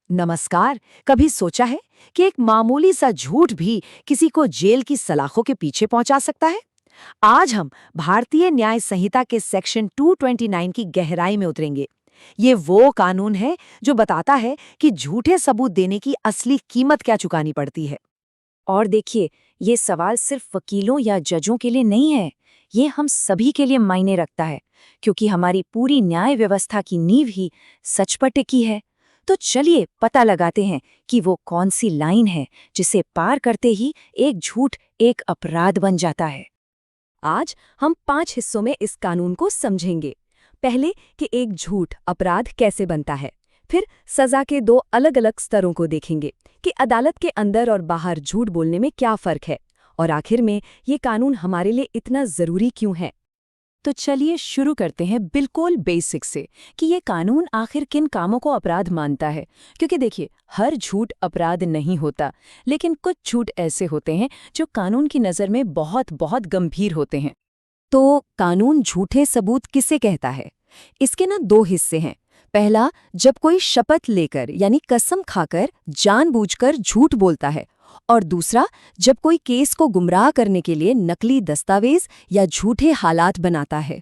नमस्कार। कभी सोचा है कि एक मामूली सा झूठ भी किसी को जेल की सलाखों के पीछे पहुंचा सकता है? आज हम भारतीय न्याय संहिता के सेक्शन 229 की गहराई में उतरेंगे। ये वो कानून है जो बताता है कि झूठे सबूत देने की असली कीमत क्या चुकानी पड़ती है। और देखिए, ये सवाल सिर्फ वकीलों या जजों के लिए नहीं है, ये हम सभी के लिए मायने रखता है, क्योंकि हमारी पूरी न्याय व्यवस्था की नींव ही सच पर टिकी है। तो चलिए पता लगाते हैं कि वो कौन सी लाइन है जिसे पार करते ही एक झूठ एक अपराध बन जाता है। आज हम 5 हिस्सों में इस कानून को समझेंगे। पहले कि एक झूठ अपराध कैसे बनता है, फिर सजा के 2 अलग-अलग स्तरों को देखेंगे कि अदालत के अंदर और बाहर झूठ बोलने में क्या फर्क है, और आखिर में ये कानून हमारे लिए इतना जरूरी क्यों है। तो चलिए शुरू करते हैं बिल्कुल बेसिक से कि ये कानून आखिर किन कामों को अपराध मानता है। क्योंकि देखिए, हर झूठ अपराध नहीं होता, लेकिन कुछ झूठ ऐसे होते हैं जो कानून की नज़र में बहुत बहुत गंभीर होते हैं। तो कानून झूठे सबूत किसे कहता है? इसके ना 2 हिस्से हैं। पहला, जब कोई शपथ लेकर यानी कसम खाकर जानबूझकर झूठ बोलता है, और दूसरा, जब कोई केस को गुमराह करने के लिए नकली दस्तावेज या झूठे हालात बनाता है।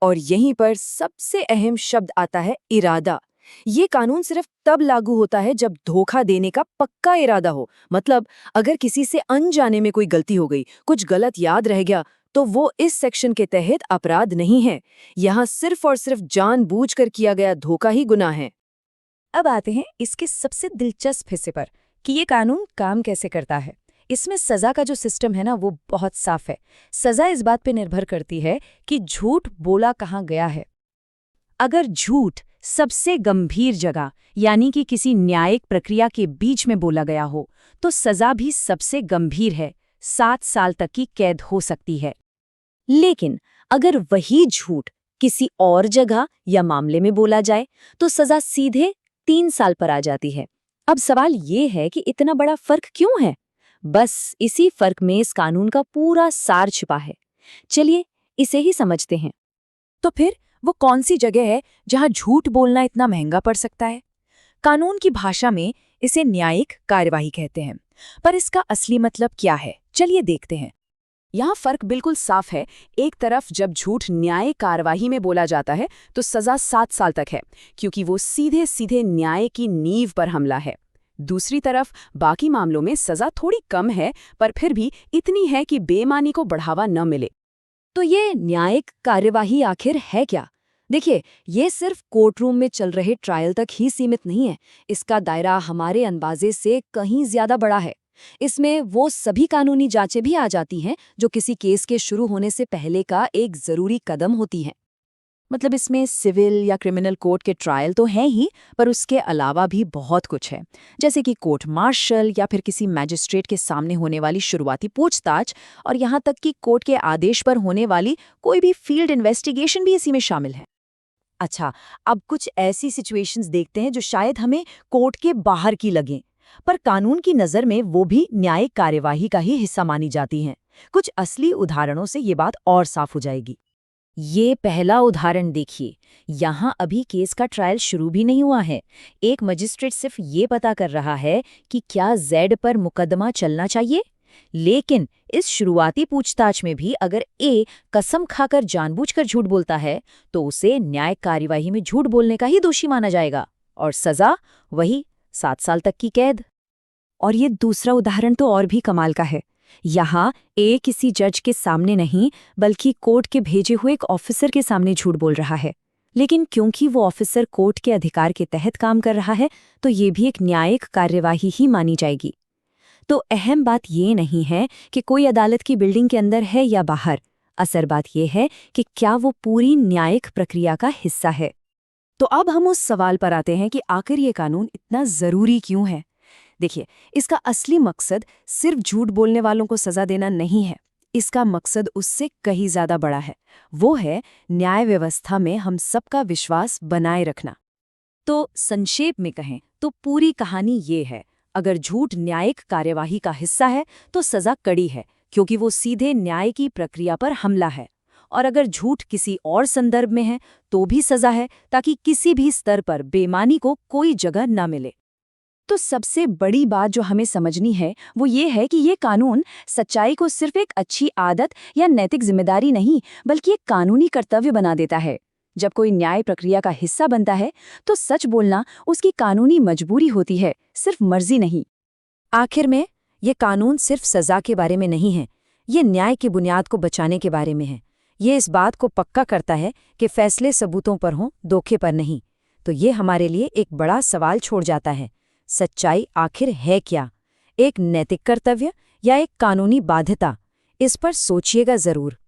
और यहीं पर सबसे अहम शब्द आता है इरादा। ये कानून सिर्फ तब लागू होता है जब धोखा देने का पक्का इरादा हो। मतलब अगर किसी से अनजाने में कोई गलती हो गई, कुछ गलत याद रह गया, तो वो इस सेक्शन के तहत अपराध नहीं है। यहाँ सिर्फ और सिर्फ जानबूझकर किया गया धोखा ही गुनाह है। अब आते हैं इसके सबसे दिलचस्प हिस्से पर कि ये कानून काम कैसे करता है। इसमें सजा का जो सिस्टम है ना, वो बहुत साफ है। सजा इस बात पे निर्भर करती है कि झूठ बोला कहाँ गया है। अगर झूठ सबसे गंभीर जगह यानी कि किसी न्यायिक प्रक्रिया के बीच में बोला गया हो, तो सजा भी सबसे गंभीर है, 7 साल तक की कैद हो सकती है। लेकिन अगर वही झूठ किसी और जगह या मामले में बोला जाए, तो सजा सीधे 3 साल पर आ जाती है। अब सवाल ये है कि इतना बड़ा फर्क क्यों है? बस इसी फर्क में इस कानून का पूरा सार छिपा है। चलिए इसे ही समझते हैं। तो फिर वो कौन सी जगह है जहां झूठ बोलना इतना महंगा पड़ सकता है? कानून की भाषा में इसे न्यायिक कार्यवाही कहते हैं, पर इसका असली मतलब क्या है, चलिए देखते हैं। यहाँ फर्क बिल्कुल साफ है। एक तरफ जब झूठ न्यायिक कार्यवाही में बोला जाता है तो सजा 7 साल तक है, क्योंकि वो सीधे सीधे न्याय की नींव पर हमला है। दूसरी तरफ बाकी मामलों में सजा थोड़ी कम है, पर फिर भी इतनी है कि बेईमानी को बढ़ावा न मिले। तो ये न्यायिक कार्यवाही आखिर है क्या? देखिए, ये सिर्फ कोर्ट रूम में चल रहे ट्रायल तक ही सीमित नहीं है। इसका दायरा हमारे अंदाजे से कहीं ज्यादा बड़ा है। इसमें वो सभी कानूनी जांचें भी आ जाती हैं जो किसी केस के शुरू होने से पहले का एक जरूरी कदम होती हैं। मतलब इसमें सिविल या क्रिमिनल कोर्ट के ट्रायल तो हैं ही, पर उसके अलावा भी बहुत कुछ है। जैसे कि कोर्ट मार्शल या फिर किसी मैजिस्ट्रेट के सामने होने वाली शुरुआती पूछताछ, और यहाँ तक कि कोर्ट के आदेश पर होने वाली कोई भी फील्ड इन्वेस्टिगेशन भी इसी में शामिल है। अच्छा, अब कुछ ऐसी सिचुएशंस देखते हैं जो शायद हमें कोर्ट के बाहर की लगें, पर कानून की नज़र में वो भी न्यायिक कार्यवाही का ही हिस्सा मानी जाती हैं। कुछ असली उदाहरणों से ये बात और साफ हो जाएगी। ये पहला उदाहरण देखिए। यहाँ अभी केस का ट्रायल शुरू भी नहीं हुआ है। एक मजिस्ट्रेट सिर्फ ये पता कर रहा है कि क्या जेड पर मुकदमा चलना चाहिए। लेकिन इस शुरुआती पूछताछ में भी अगर ए कसम खाकर जानबूझकर झूठ बोलता है, तो उसे न्यायिक कार्यवाही में झूठ बोलने का ही दोषी माना जाएगा, और सजा वही 7 साल तक की कैद। और ये दूसरा उदाहरण तो और भी कमाल का है। यहाँ ए किसी जज के सामने नहीं, बल्कि कोर्ट के भेजे हुए एक ऑफिसर के सामने झूठ बोल रहा है। लेकिन क्योंकि वो ऑफिसर कोर्ट के अधिकार के तहत काम कर रहा है, तो ये भी एक न्यायिक कार्यवाही ही मानी जाएगी। तो अहम बात ये नहीं है कि कोई अदालत की बिल्डिंग के अंदर है या बाहर। असर बात ये है कि क्या वो पूरी न्यायिक प्रक्रिया का हिस्सा है। तो अब हम उस सवाल पर आते हैं कि आखिर ये कानून इतना ज़रूरी क्यों है। देखिए, इसका असली मकसद सिर्फ झूठ बोलने वालों को सजा देना नहीं है। इसका मकसद उससे कहीं ज़्यादा बड़ा है। वो है न्याय व्यवस्था में हम सबका विश्वास बनाए रखना। तो संक्षेप में कहें तो पूरी कहानी ये है, अगर झूठ न्यायिक कार्यवाही का हिस्सा है तो सजा कड़ी है, क्योंकि वो सीधे न्याय की प्रक्रिया पर हमला है। और अगर झूठ किसी और संदर्भ में है तो भी सजा है, ताकि किसी भी स्तर पर बेईमानी को कोई जगह न मिले। तो सबसे बड़ी बात जो हमें समझनी है वो ये है कि ये कानून सच्चाई को सिर्फ एक अच्छी आदत या नैतिक जिम्मेदारी नहीं बल्कि एक कानूनी कर्तव्य बना देता है। जब कोई न्याय प्रक्रिया का हिस्सा बनता है तो सच बोलना उसकी कानूनी मजबूरी होती है, सिर्फ मर्जी नहीं। आखिर में ये कानून सिर्फ सजा के बारे में नहीं है, ये न्याय की बुनियाद को बचाने के बारे में है। ये इस बात को पक्का करता है कि फैसले सबूतों पर हों, धोखे पर नहीं। तो ये हमारे लिए एक बड़ा सवाल छोड़ जाता है, सच्चाई आखिर है क्या? एक नैतिक कर्तव्य या एक कानूनी बाध्यता? इस पर सोचिएगा जरूर।